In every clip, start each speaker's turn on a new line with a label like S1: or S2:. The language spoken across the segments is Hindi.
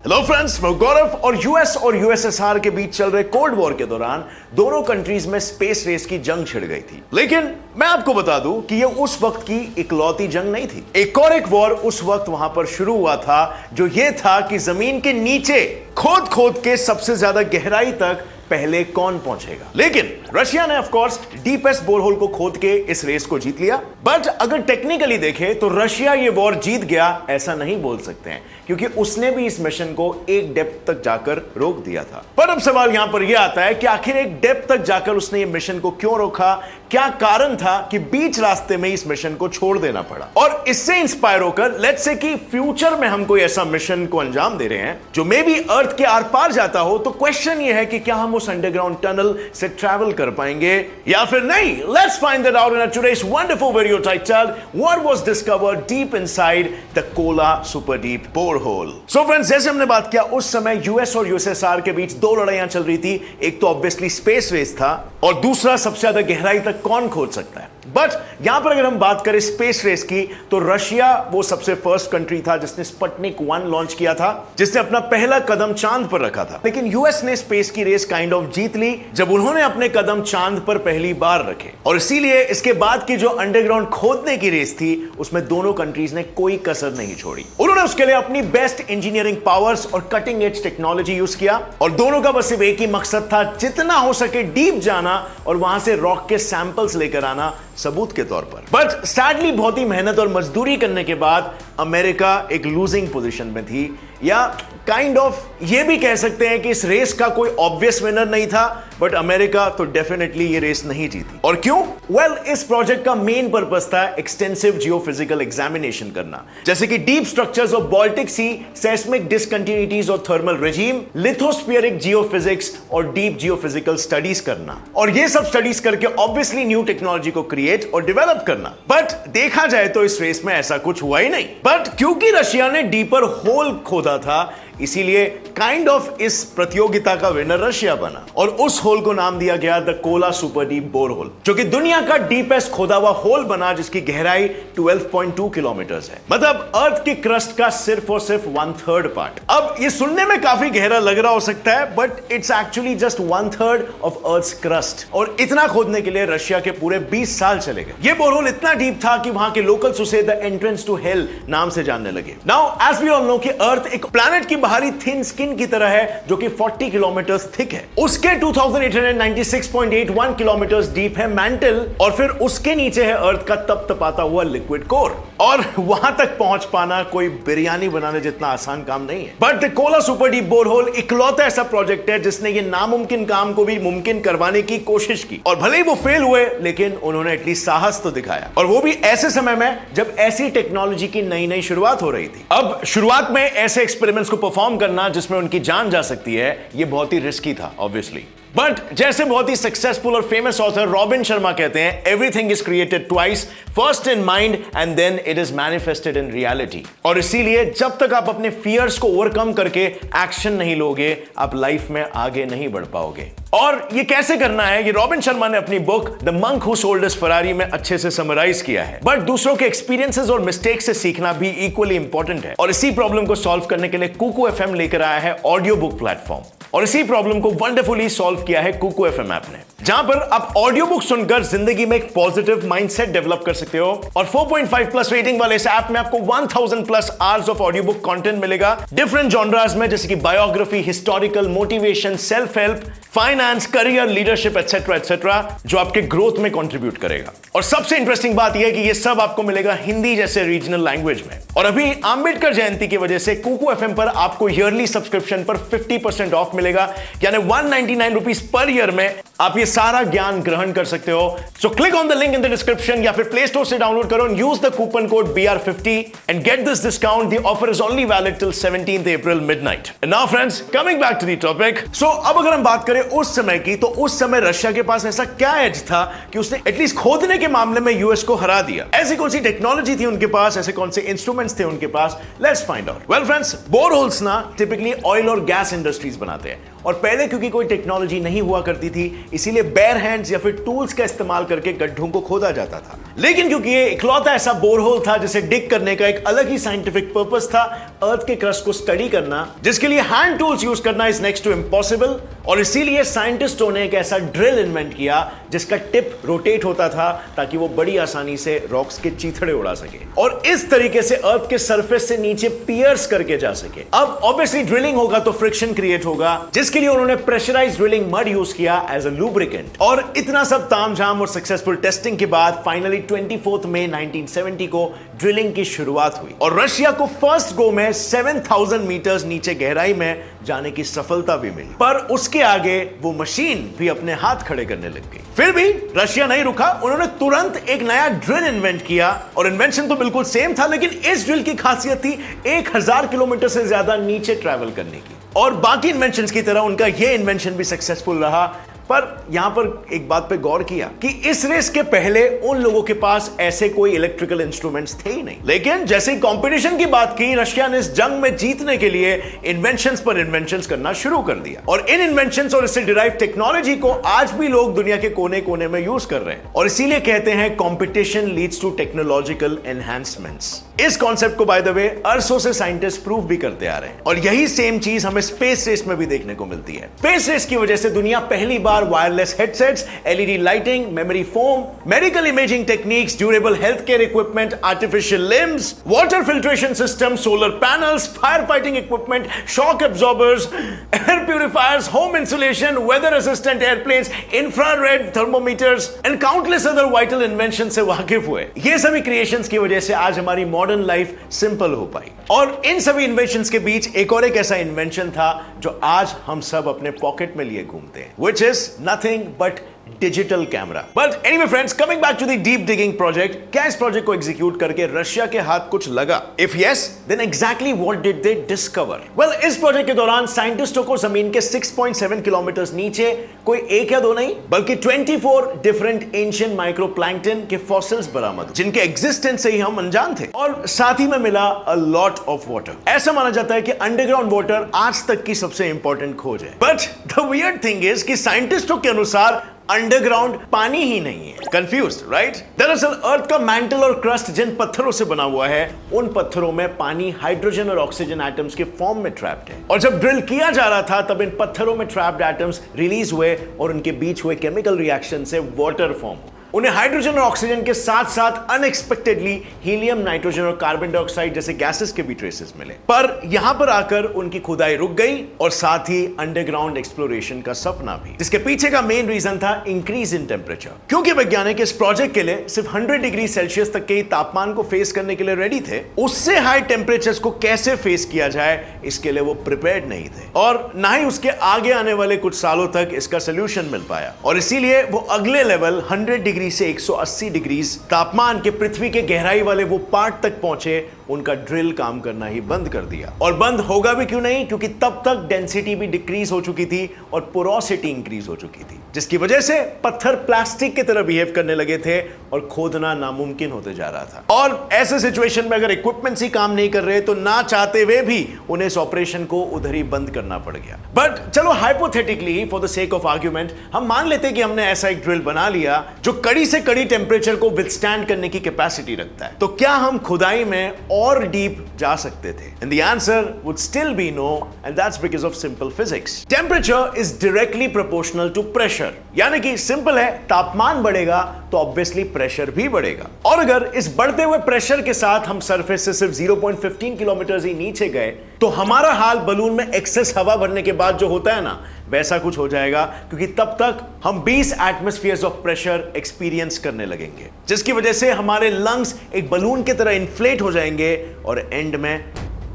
S1: हेलो फ्रेंड्स, मैं गौरव। और यूएस और यूएसएसआर के बीच चल रहे कोल्ड वॉर के दौरान दोनों कंट्रीज में स्पेस रेस की जंग छिड़ गई थी। लेकिन मैं आपको बता दूं कि यह उस वक्त की इकलौती जंग नहीं थी। एक वॉर उस वक्त वहां पर शुरू हुआ था, जो यह था कि जमीन के नीचे खोद खोद के सबसे ज्यादा गहराई तक पहले कौन पहुंचेगा। लेकिन रशिया ने ऑफ कोर्स डीपेस्ट बोरहोल को खोद के इस रेस को जीत लिया। बट अगर टेक्निकली देखें तो रशिया ये वॉर जीत गया ऐसा नहीं बोल सकते हैं, क्योंकि उसने भी इस मिशन को एक डेप्थ तक जाकर रोक दिया था। पर अब सवाल यहां पर यह आता है कि आखिर एक डेप्थ तक जाकर उसने ये मिशन को क्यों रोका, क्या कारण था कि बीच रास्ते में इस मिशन को छोड़ देना पड़ा। और इससे इंस्पायर होकर लेट्स से कि फ्यूचर में हम कोई ऐसा मिशन को अंजाम दे रहे हैं जो मे बी अर्थ के आर पार जाता हो, तो क्वेश्चन ये है कि क्या हम उस अंडरग्राउंड टनल से ट्रैवल कर पाएंगे या फिर नहीं। Let's find that out in today's wonderful video titled what was discovered deep inside the Kola super deep borehole. So friends, जैसे हमने बात किया उस समय यूएस और यूएसएसआर के बीच दो लड़ाइयां चल रही थी। एक तो ऑब्वियसली स्पेस रेस था और दूसरा सबसे ज्यादा गहराई तक कौन खोद सकता है। बट यहां पर अगर हम बात करें स्पेस रेस की, तो रशिया वो सबसे फर्स्ट कंट्री था जिसने स्पुतनिक 1 लॉन्च किया था, जिसने अपना पहला कदम चांद पर रखा था। लेकिन यूएस ने स्पेस की रेस काइंड ऑफ जीत ली जब उन्होंने अपने कदम चांद पर पहली बार रखे। और इसीलिए इसके बाद की जो अंडरग्राउंड खोदने की रेस थी उसमें दोनों कंट्रीज ने कोई कसर नहीं छोड़ी। उन्होंने उसके लिए अपनी बेस्ट इंजीनियरिंग पावर्स और कटिंग एज टेक्नोलॉजी यूज किया और दोनों का बस सिर्फ एक ही मकसद था, जितना हो सके डीप जाना और वहां से रॉक के सैंपल्स लेकर आना सबूत के तौर पर। बट सैडली बहुत ही मेहनत और मजदूरी करने के बाद अमेरिका एक लूजिंग पोजीशन में थी, या काइंड ऑफ ये भी कह सकते हैं कि इस रेस का कोई ऑब्वियस विनर नहीं था। बट अमेरिका तो डेफिनेटली ये रेस नहीं जीती। और क्यों? वेल, इस प्रोजेक्ट का मेन पर्पस था एक्सटेंसिव जियोफिजिकल एग्जामिनेशन करना, जैसे कि deep structures of Baltic Sea, seismic discontinuities और थर्मल रेजिम, लिथोस्फीरिक जियोफिजिक्स और डीप जियोफिजिकल स्टडीज करना। और ये सब स्टडीज करके ऑब्वियसली न्यू टेक्नोलॉजी को क्रिएट और डेवलप करना। बट देखा जाए तो इस रेस में ऐसा कुछ हुआ ही नहीं। बट क्योंकि रशिया ने डीपर होल खोदा था, इसीलिए काइंड ऑफ इस प्रतियोगिता का विनर रशिया बना और उस होल को नाम दिया गया the Kola super deep borehole, जो कि दुनिया का डीपेस्ट खोदा हुआ होल बना, जिसकी गहराई 12.2 किलोमीटर है। मतलब अर्थ की क्रस्ट का सिर्फ और सिर्फ 1/3 पार्ट। अब ये सुनने में काफी गहरा लग रहा हो सकता है, but it's actually just 1/3 of earth crust. और इतना खोदने के लिए रशिया के पूरे 20 साल चले गए। ये बोरहोल इतना डीप था कि वहां के लोकल्स उसे द एंट्रेंस टू हेल नाम से जानने लगे। Now as we all know कि अर्थ एक प्लैनेट की बाहरी थिन स्किन की तरह है, जो कि 40 किलोमीटर थिक है। उसके 2896.81 किलोमीटर डीप है मैंटल, और फिर उसके नीचे है अर्थ का तपतपाता हुआ लिक्विड कोर। और वहां तक पहुंच पाना कोई बिरयानी बनाने जितना आसान काम नहीं है। But the Kola super deep borehole इकलौता ऐसा प्रोजेक्ट है जिसने ये नामुमकिन काम को भी मुमकिन करवाने की कोशिश की। और भले ही वो फेल हुए, लेकिन उन्होंने एटलीस्ट साहस तो दिखाया, और वो भी ऐसे समय में जब ऐसी टेक्नोलॉजी की नई नई शुरुआत हो रही थी। अब शुरुआत में ऐसे एक्सपेरिमेंट्स को परफॉर्म करना जिसमें उनकी जान जा सकती है, ये बहुत ही रिस्की था ऑब्वियसली। बट जैसे बहुत ही सक्सेसफुल और फेमस ऑथर रॉबिन शर्मा कहते हैं, everything is created twice, first in mind and then it is manifested in reality. और इसीलिए जब तक आप अपने फियर्स को ओवरकम करके एक्शन नहीं लोगे, आप लाइफ में आगे नहीं बढ़ पाओगे। और ये कैसे करना है, ये रॉबिन शर्मा ने अपनी book the monk who sold his Ferrari में अच्छे से समराइज किया है। बट दूसरों के एक्सपीरियंसेस और मिस्टेक से सीखना भी इक्वली इंपॉर्टेंट है। और इसी प्रॉब्लम को सॉल्व करने के लिए कुकू एफएम लेकर आया है ऑडियो बुक प्लेटफॉर्म। और इसी प्रॉब्लम को वंडरफुली सॉल्व किया है कुकू एफएम ऐप ने, जहां पर आप ऑडियो बुक सुनकर जिंदगी में एक पॉजिटिव माइंडसेट डेवलप कर सकते हो। और 4.5 प्लस रेटिंग वाले इस ऐप में आपको 1000 plus hours of audio book content मिलेगा डिफरेंट जॉनरास में, जैसे कि biography, historical, motivation, self help, finance, career, leadership etcetera etcetera, जो आपके ग्रोथ में कंट्रीब्यूट करेगा। और सबसे इंटरेस्टिंग बात यह है कि यह सब आपको मिलेगा हिंदी जैसे रीजनल लैंग्वेज में। और अभी अंबेडकर जयंती की वजह से कुकू एफएम पर आपको ईयरली सब्सक्रिप्शन पर 50% ऑफ मिलेगा, यानी 199 रुपीज पर ईयर में आप ये सारा ज्ञान ग्रहण कर सकते हो। So click on the link in the description या फिर प्ले स्टोर से डाउनलोड करो and use the coupon code BR50 and get this discount. The offer is only valid till 17th April midnight. And now friends, coming back to the topic. So अब अगर हम बात करें उस समय की, तो उस समय रशिया के पास ऐसा क्या एज था कि उसने एटलीस्ट खोदने के मामले में यूएस को हरा दिया। ऐसी कौन सी टेक्नोलॉजी थी उनके पास, ऐसे कौन से इंस्ट्रूमेंट्स थे उनके पास? Let's find out. Well friends, boreholes ना टिपिकली ऑयल और गैस इंडस्ट्रीज बनाते हैं और पहले क्योंकि कोई टेक्नोलॉजी नहीं हुआ करती थी, इसीलिए बेयर हैंड्स या फिर टूल्स का इस्तेमाल करके गड्ढों को खोदा जाता था। लेकिन क्योंकि ये इकलौता ऐसा बोरहोल था जिसे डिग करने का एक अलग ही साइंटिफिक पर्पस था, अर्थ के क्रस्ट को स्टडी करना, जिसके लिए हैंड टूल्स यूज करना इज नेक्स्ट टू इम्पॉसिबल, और इसीलिए साइंटिस्टों ने एक ऐसा ड्रिल इन्वेंट किया जिसका टिप रोटेट होता था ताकि वो बड़ी आसानी से रॉक्स के चीथड़े उड़ा सके और इस तरीके से अर्थ के सरफेस से नीचे पियर्स करके जा सके। अब ऑब्वियसली ड्रिलिंग होगा तो फ्रिक्शन क्रिएट होगा, जिसके लिए उन्होंने प्रेशराइज्ड ड्रिलिंग मड यूज किया एज अ लुब्रिकेंट। और इतना सब तामझाम और सक्सेसफुल टेस्टिंग के बाद फाइनली 24 मई 1970 को ड्रिलिंग की शुरुआत हुई और रशिया को फर्स्ट गो में 7000 मीटर्स नीचे गहराई में जाने की सफलता भी मिली। पर उसके आगे वो मशीन भी अपने हाथ खड़े करने लग गई। फिर भी रशिया नहीं रुका, उन्होंने तुरंत एक नया ड्रिल इन्वेंट किया और इन्वेंशन तो बिल्कुल सेम था, लेकिन इस ड्रिल की खासियत थी 1000 किलोमीटर से ज्यादा नीचे ट्रैवल करने की। और बाकी इन्वेंशंस की तरह उनका यह इन्वेंशन भी सक्सेसफुल रहा। पर यहां पर एक बात पे गौर किया कि इस रेस के पहले उन लोगों के पास ऐसे कोई इलेक्ट्रिकल इंस्ट्रूमेंट्स थे ही नहीं। लेकिन जैसे ही कंपटीशन की बात की, रशिया ने इस जंग में जीतने के लिए इन्वेंशंस पर इन्वेंशंस करना शुरू कर दिया और इन इन्वेंशंस और इससे डिराइव टेक्नोलॉजी को आज भी लोग दुनिया के कोने कोने में यूज कर रहे हैं। और इसीलिए कहते हैं competition leads to technological enhancements. इस कॉन्सेप्ट को बाय द वे अरसों से साइंटिस्ट प्रूव भी करते आ रहे हैं और यही सेम चीज हमें स्पेस रेस में भी देखने को मिलती है। स्पेस रेस की वजह से दुनिया पहली बार wireless headsets, LED lighting, memory foam, medical imaging techniques, durable health care equipment, artificial limbs, water filtration system, solar panels, fire fighting equipment, shock absorbers, air purifiers, home insulation, weather assistant airplanes, infrared thermometers and countless other vital invention से वाकिफ हुए। ये सभी क्रिएशंस की वजह से आज हमारी मॉडर्न लाइफ सिंपल हो पाई। और इन सभी इन्वेंशंस के बीच एक ऐसा इन्वेंशन था जो आज हम सब अपने पॉकेट में लिए घूमते हैं, which is nothing but digital camera. But anyway friends, coming back to the deep digging project, क्या इस प्रोजेक्ट को एग्जीक्यूट करके रशिया के हाथ कुछ लगा? If yes, then exactly what did they discover? Well, इस प्रोजेक्ट के दौरान साइंटिस्टों को जमीन के 6.7 किलोमीटर नीचे कोई एक या दो नहीं बल्कि 24 डिफरेंट एंशिएंट माइक्रोप्लैंक्टन के फॉसिल्स बरामद, जिनके एग्जिस्टेंस से ही हम अनजान थे। और साथ ही में मिला अ लॉट ऑफ वाटर। ऐसा माना जाता है कि अंडरग्राउंड वाटर आज तक की सबसे इंपॉर्टेंट खोज है। But the weird thing is कि साइंटिस्टों के अनुसार अंडरग्राउंड पानी ही नहीं है। Confused, right? दरअसल अर्थ का मैंटल और क्रस्ट जिन पत्थरों से बना हुआ है, उन पत्थरों में पानी हाइड्रोजन और ऑक्सीजन एटम्स के फॉर्म में ट्रैप्ड है। और जब ड्रिल किया जा रहा था तब इन पत्थरों में ट्रैप्ड एटम्स रिलीज हुए और उनके बीच हुए केमिकल रिएक्शन से वाटर फॉर्म हुआ। उन्हें हाइड्रोजन और ऑक्सीजन के साथ साथ अनएक्सपेक्टेडली हीलियम, नाइट्रोजन और कार्बन डाइऑक्साइड जैसे गैसेस के भी ट्रेसेस मिले। पर यहां पर आकर उनकी खुदाई रुक गई और साथ ही अंडरग्राउंड एक्सप्लोरेशन का सपना भी, जिसके पीछे का मेन रीजन था इंक्रीज इन टेम्परेचर। क्योंकि वैज्ञानिक इस प्रोजेक्ट के लिए सिर्फ 100 डिग्री सेल्सियस तक के तापमान को फेस करने के लिए रेडी थे, उससे हाई टेम्परेचर्स को कैसे फेस किया जाए इसके लिए वो प्रिपेयर्ड नहीं थे और ना ही उसके आगे आने वाले कुछ सालों तक इसका सोल्यूशन मिल पाया। और इसीलिए वो अगले लेवल 100 डिग्री से 180 डिग्री तापमान के पृथ्वी के गहराई वाले वो पार्ट तक पहुंचे, उनका ड्रिल काम करना ही बंद कर दिया। और बंद होगा भी क्यों नहीं, क्योंकि तब तक डेंसिटी भी डिक्रीज हो चुकी थी और पोरोसिटी इंक्रीज हो चुकी थी, जिसकी वजह से पत्थर प्लास्टिक की तरह बिहेव करने लगे थे और खोदना नामुमकिन होते जा रहा था। और ऐसे सिचुएशन में अगर इक्विपमेंट्स ही काम नहीं कर रहे तो ना चाहते हुए भी उन्हें इस ऑपरेशन को उधर ही बंद करना पड़ गया। बट चलो hypothetically for the sake of argument हम मान लेते कि हमने ऐसा एक ड्रिल बना लिया जो कड़ी से कड़ी टेम्परेचर को विथस्टैंड करने की कैपेसिटी रखता है, तो क्या हम खुदाई में और डीप जा सकते थे? And the answer would still be no, and that's because of simple physics. Temperature is directly proportional to pressure, यानी कि सिंपल है, तापमान बढ़ेगा तो ऑब्वियसली प्रेशर भी बढ़ेगा। और अगर इस बढ़ते हुए प्रेशर के साथ हम सरफेस से सिर्फ 0.15 किलोमीटर ही नीचे गए तो हमारा हाल बलून में एक्सेस हवा भरने के बाद जो होता है ना, वैसा कुछ हो जाएगा, क्योंकि तब तक हम 20 एटमॉस्फेयर्स ऑफ प्रेशर एक्सपीरियंस करने लगेंगे, जिसकी वजह से हमारे लंग्स एक बलून की तरह इन्फ्लेट हो जाएंगे और एंड में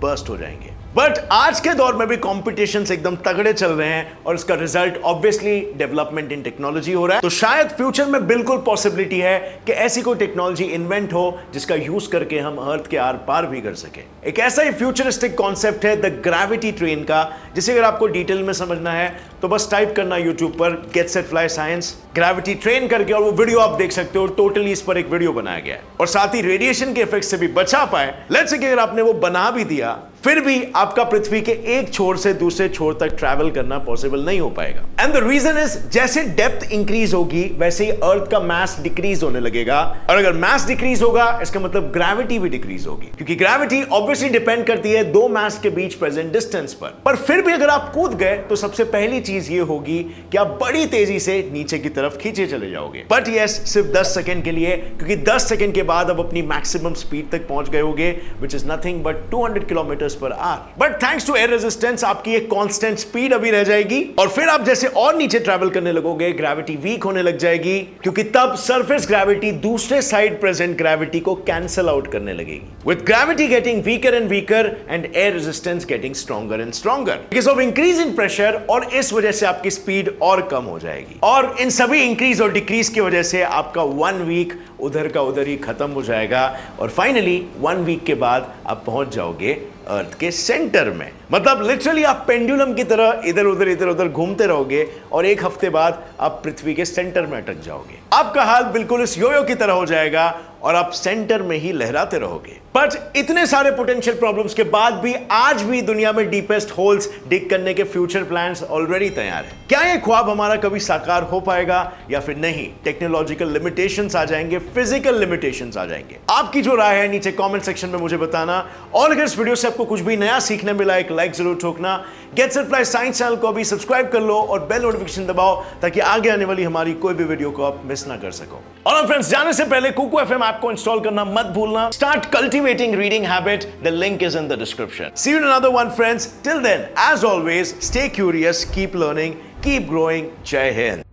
S1: बर्स्ट हो जाएंगे। बट आज के दौर में भी कॉम्पिटिशंस एकदम तगड़े चल रहे हैं और इसका result obviously development in technology हो रहा है। तो शायद फ्यूचर में बिल्कुल पॉसिबिलिटी है कि ऐसी कोई टेक्नोलॉजी इन्वेंट हो जिसका यूज करके हम अर्थ के आर पार भी कर सके। एक ऐसा ही फ्यूचरिस्टिक कॉन्सेप्ट है द ग्रेविटी ट्रेन का, जिसे अगर आपको डिटेल में समझना है तो बस टाइप करना यूट्यूब पर get set fly science gravity train करके, और वो वीडियो आप देख सकते हो। टोटली इस पर एक वीडियो बनाया गया है और साथ ही रेडिएशन के इफेक्ट से भी बचा पाए। लेट्स से कि अगर आपने वो बना भी दिया, फिर भी आपका पृथ्वी के एक छोर से दूसरे छोर तक ट्रैवल करना पॉसिबल नहीं हो पाएगा। एंड द रीजन इज, जैसे डेप्थ इंक्रीज होगी वैसे ही अर्थ का मास डिक्रीज होने लगेगा, और अगर मास डिक्रीज होगा इसका मतलब ग्रेविटी भी डिक्रीज होगी, क्योंकि ग्रेविटी ऑब्वियसली डिपेंड करती है दो मास के बीच प्रेजेंट डिस्टेंस पर फिर भी अगर आप कूद गए तो सबसे पहली चीज ये होगी कि आप बड़ी तेजी से नीचे की तरफ खींचे चले जाओगे, बट यस सिर्फ 10 सेकंड के लिए, क्योंकि 10 सेकंड के बाद आप अपनी मैक्सिमम स्पीड तक पहुंच गए होगे, which is nothing but 200 kilometre per hour. But thanks to air resistance आपकी एक कांस्टेंट स्पीड अभी रह जाएगी, और फिर आप जैसे और नीचे ट्रैवल करने लगोगे ग्रेविटी वीक होने लग जाएगी, क्योंकि तब सरफेस ग्रेविटी दूसरे साइड प्रेजेंट ग्रेविटी को कैंसिल आउट करने लगेगी, with gravity getting weaker and weaker and air resistance getting stronger and stronger because of increase in pressure, और इस वजह से आपकी स्पीड और कम हो जाएगी, और इन सभी इंक्रीज और डिक्रीज की वजह से आपका 1 वीक उधर का उधर ही खत्म हो जाएगा, और फाइनली 1 वीक के बाद आप पहुंच जाओगे अर्थ के सेंटर में। मतलब लिटरली आप पेंडुलम की तरह इधर उधर घूमते रहोगे, और एक हफ्ते बाद आप पृथ्वी के सेंटर में अटक जाओगे। आपका हाल बिल्कुल इस योयो की तरह हो जाएगा, और आप सेंटर में ही लहराते रहोगे। बट इतने सारे पोटेंशियल प्रॉब्लम्स के बाद भी आज भी दुनिया में डीपेस्ट होल्स डिग करने के फ्यूचर प्लान्स ऑलरेडी तैयार हैं। क्या ये ख्वाब हमारा कभी साकार हो पाएगा या फिर नहीं? टेक्नोलॉजिकल लिमिटेशंस आ जाएंगे, फिजिकल लिमिटेशंस आ जाएंगे। आपकी जो राय है नीचे कमेंट सेक्शन में मुझे बताना, और अगर इस वीडियो से आपको कुछ भी नया सीखने मिला एक लाइक जरूर ठोकना। गेट्स रिप्लाई साइंस चैनल को भी सब्सक्राइब कर लो और बेल नोटिफिकेशन दबाओ, ताकि आगे आने वाली हमारी कोई भी वीडियो को आप मिस ना कर सको। और फ्रेंड्स, जाने से पहले कुकू एफएम ऐप को इंस्टॉल करना मत भूलना। Start cultivating reading habit, the link is in the description. See you in another one friends, till then as always stay curious, keep learning, keep growing. जय हिंद।